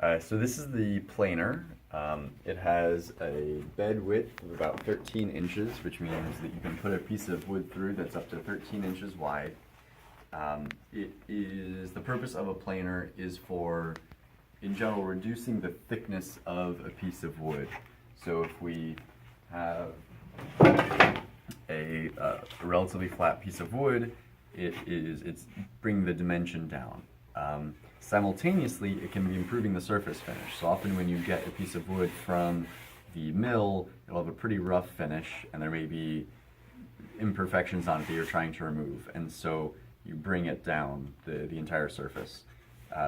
So this is the planer. It has a bed width of about 13 inches, which means that you can put a piece of wood through that's up to 13 inches wide. The purpose of a planer is for, in general, reducing the thickness of a piece of wood. So if we have a relatively flat piece of wood, it's bringing the dimension down. Simultaneously, it can be improving the surface finish. So often when you get a piece of wood from the mill, it'll have a pretty rough finish, and there may be imperfections on it that you're trying to remove. And so you bring it down the entire surface.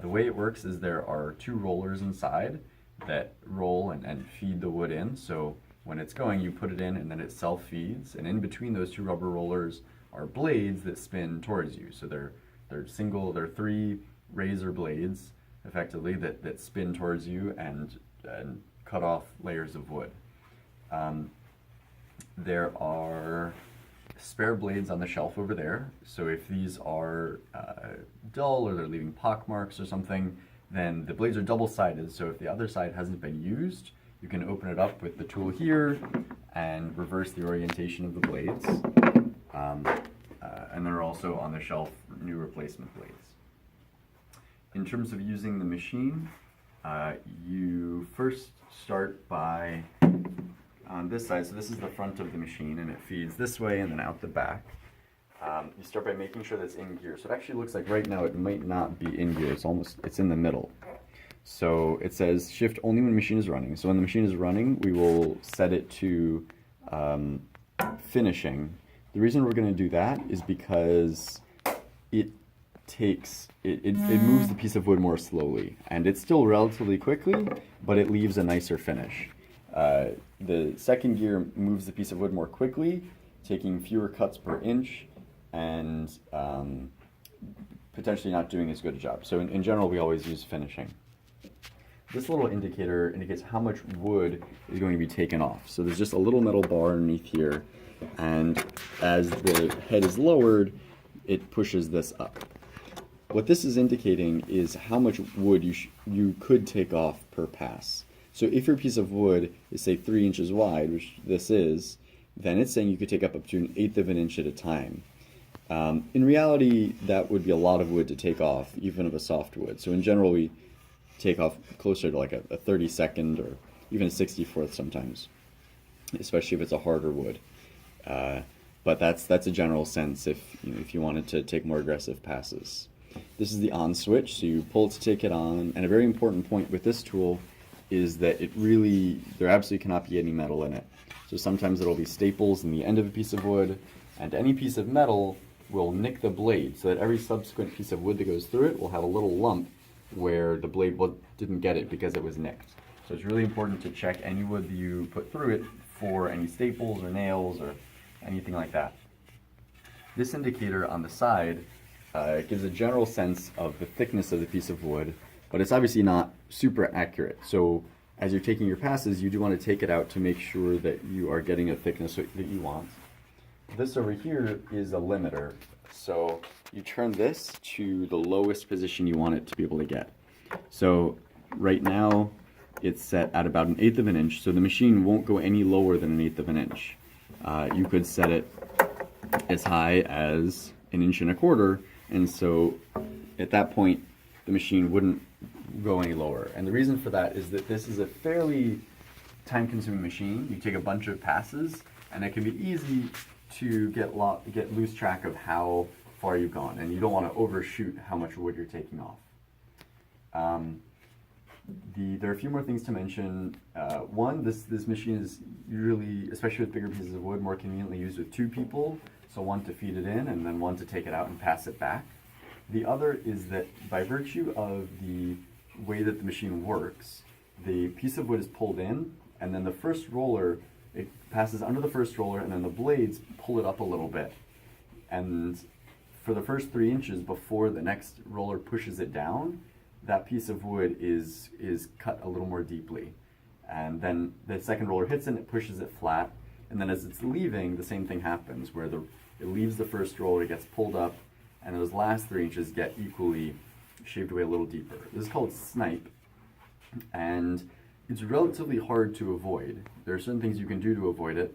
The way it works is there are two rollers inside that roll and feed the wood in. So when it's going, you put it in and then it self-feeds. And in between those two rubber rollers are blades that spin towards you. So they're three razor blades, effectively, that spin towards you and cut off layers of wood. There are spare blades on the shelf over there, so if these are dull or they're leaving pock marks or something, then the blades are double-sided, so if the other side hasn't been used, you can open it up with the tool here and reverse the orientation of the blades. And there are also on the shelf new replacement blades. In terms of using the machine, you first start by, on this side, so this is the front of the machine and it feeds this way and then out the back. You start by making sure that it's in gear. So it actually looks like right now it might not be in gear, it's in the middle. So it says shift only when the machine is running. So when the machine is running, we will set it to finishing. The reason we're going to do that is because it moves the piece of wood more slowly, and it's still relatively quickly, but it leaves a nicer finish. The second gear moves the piece of wood more quickly, taking fewer cuts per inch, and potentially not doing as good a job. So in general, we always use finishing. This little indicator indicates how much wood is going to be taken off. So there's just a little metal bar underneath here, and as the head is lowered, it pushes this up. What this is indicating is how much wood you could take off per pass. So if your piece of wood is, say, 3 inches wide, which this is, then it's saying you could take up to 1/8 of an inch at a time. In reality, that would be a lot of wood to take off, even of a soft wood. So in general, we take off closer to like a 32nd or even a 64th sometimes, especially if it's a harder wood. But that's a general sense if you wanted to take more aggressive passes. This is the on switch, so you pull it to take it on, and a very important point with this tool is that there absolutely cannot be any metal in it. So sometimes there will be staples in the end of a piece of wood, and any piece of metal will nick the blade, so that every subsequent piece of wood that goes through it will have a little lump where the blade didn't get it because it was nicked. So it's really important to check any wood that you put through it for any staples or nails or anything like that. This indicator on the side gives a general sense of the thickness of the piece of wood, but it's obviously not super accurate. So as you're taking your passes, you do want to take it out to make sure that you are getting a thickness that you want. This over here is a limiter. So you turn this to the lowest position you want it to be able to get. So right now it's set at about 1/8 of an inch, so the machine won't go any lower than 1/8 of an inch. You could set it as high as 1.25 inches, and so at that point the machine wouldn't go any lower. And the reason for that is that this is a fairly time-consuming machine. You take a bunch of passes, and it can be easy to get lose track of how far you've gone, and you don't want to overshoot how much wood you're taking off. There are a few more things to mention. One, this machine is usually, especially with bigger pieces of wood, more conveniently used with 2 people, so one to feed it in and then one to take it out and pass it back. The other is that by virtue of the way that the machine works, the piece of wood is pulled in, and then the first roller, it passes under the first roller, and then the blades pull it up a little bit. And for the first 3 inches before the next roller pushes it down, that piece of wood is cut a little more deeply. And then the second roller hits it and it pushes it flat. And then as it's leaving, the same thing happens, where it leaves the first roller, it gets pulled up, and those last 3 inches get equally shaved away a little deeper. This is called snipe. and it's relatively hard to avoid. There are certain things you can do to avoid it,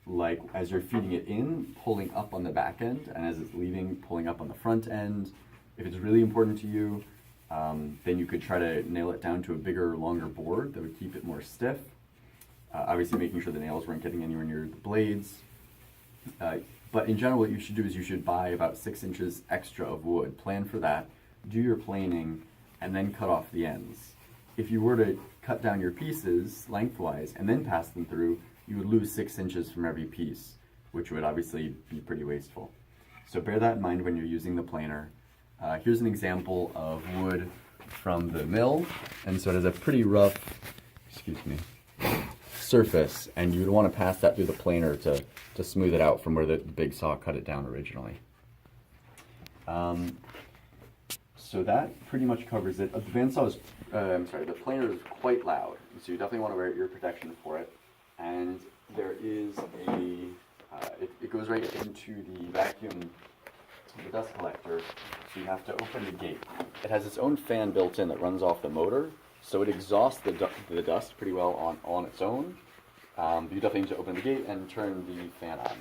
like as you're feeding it in, pulling up on the back end, and as it's leaving, pulling up on the front end. If it's really important to you, then you could try to nail it down to a bigger, longer board that would keep it more stiff. Obviously making sure the nails weren't getting anywhere near the blades. But in general, what you should do is you should buy about 6 inches extra of wood. Plan for that, do your planing, and then cut off the ends. If you were to cut down your pieces lengthwise and then pass them through, you would lose 6 inches from every piece, which would obviously be pretty wasteful. So bear that in mind when you're using the planer. Here's an example of wood from the mill, and so it has a pretty rough, surface, and you would want to pass that through the planer to smooth it out from where the big saw cut it down originally. So that pretty much covers it. The bandsaw is, the planer is quite loud, so you definitely want to wear ear protection for it. And there is it goes right into the vacuum, the dust collector, so you have to open the gate. It has its own fan built in that runs off the motor, so it exhausts the dust pretty well on its own. You definitely need to open the gate and turn the fan on.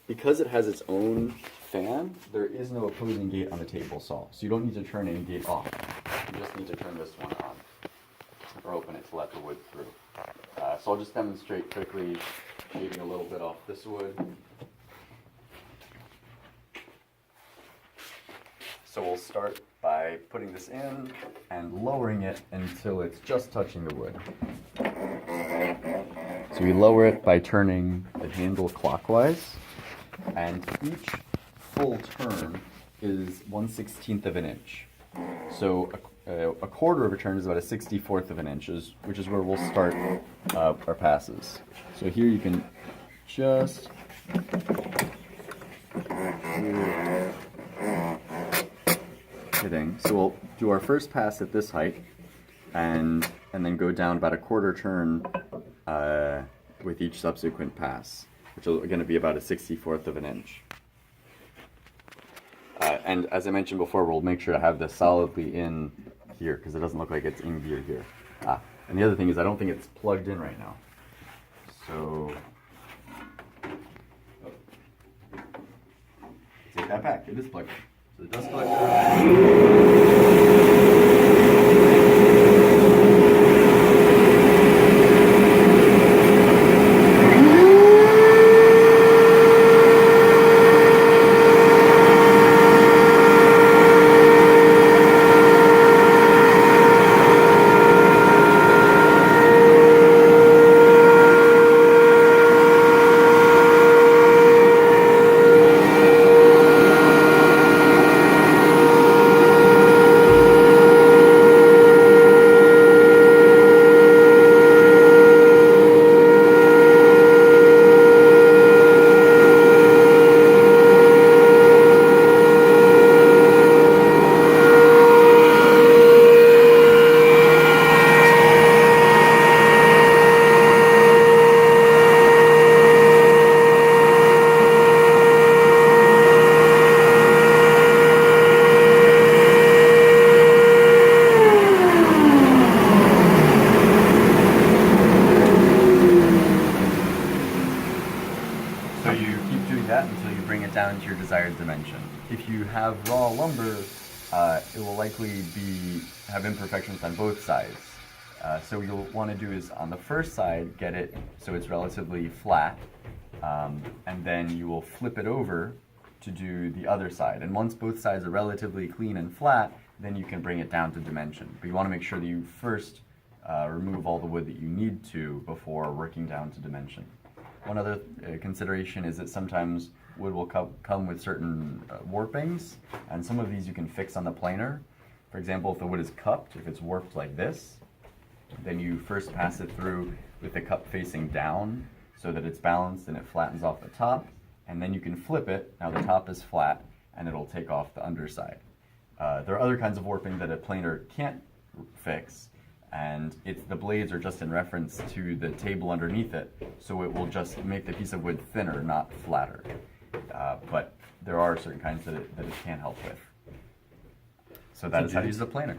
Because it has its own fan, there is no opposing gate on the table saw, so you don't need to turn any gate off. You just need to turn this one on, or open it to let the wood through. So I'll just demonstrate quickly shaving a little bit off this wood. So we'll start by putting this in and lowering it until it's just touching the wood. So we lower it by turning the handle clockwise, and each full turn is 1/16 of an inch. So a quarter of a turn is about a 64th of an inch, which is where we'll start our passes. So here you can just hitting. So we'll do our first pass at this height, and then go down about a quarter turn with each subsequent pass, which will going to be about a 64th of an inch. And as I mentioned before, we'll make sure to have this solidly in here, because it doesn't look like it's in gear here. And the other thing is I don't think it's plugged in right now. So take that back, it is plugged in. So the dust collector. So you keep doing that until you bring it down to your desired dimension. If you have raw lumber, it will likely have imperfections on both sides. So what you'll want to do is on the first side, get it so it's relatively flat, and then you will flip it over to do the other side. And once both sides are relatively clean and flat, then you can bring it down to dimension. But you want to make sure that you first remove all the wood that you need to before working down to dimension. One other consideration is that sometimes wood will come with certain warpings, and some of these you can fix on the planer. For example, if the wood is cupped, if it's warped like this, then you first pass it through with the cup facing down so that it's balanced and it flattens off the top, and then you can flip it. Now the top is flat and it'll take off the underside. There are other kinds of warping that a planer can't fix, and the blades are just in reference to the table underneath it, so it will just make the piece of wood thinner, not flatter. But there are certain kinds that it can help with. So that is how to use the planer.